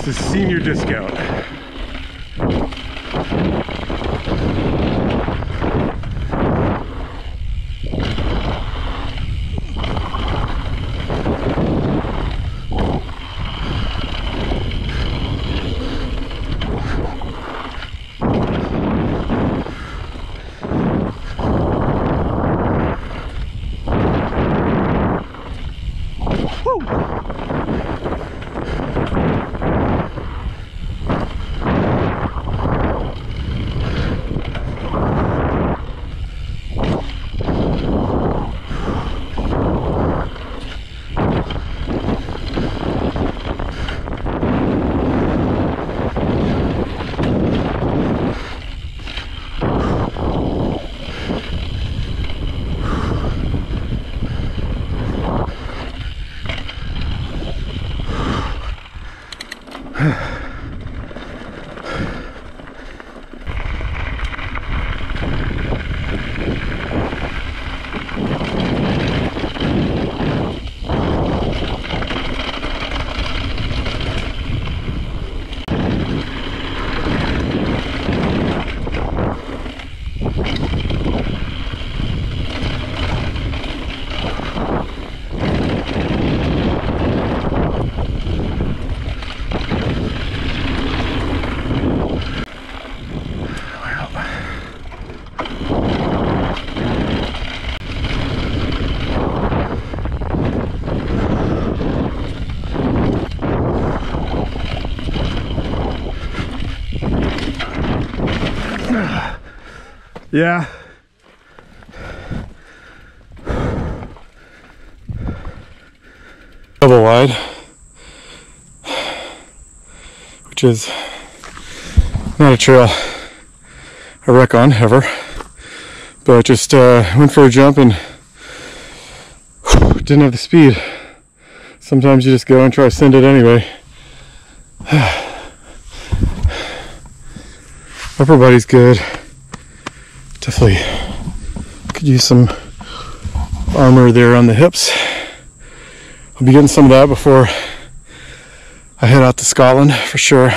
This is senior discount. Yeah. Double wide, which is not a trail I wreck on ever, but just went for a jump and didn't have the speed. Sometimes you just go and try to send it anyway. Upper body's good. Definitely could use some armor there on the hips. I'll be getting some of that before I head out to Scotland for sure.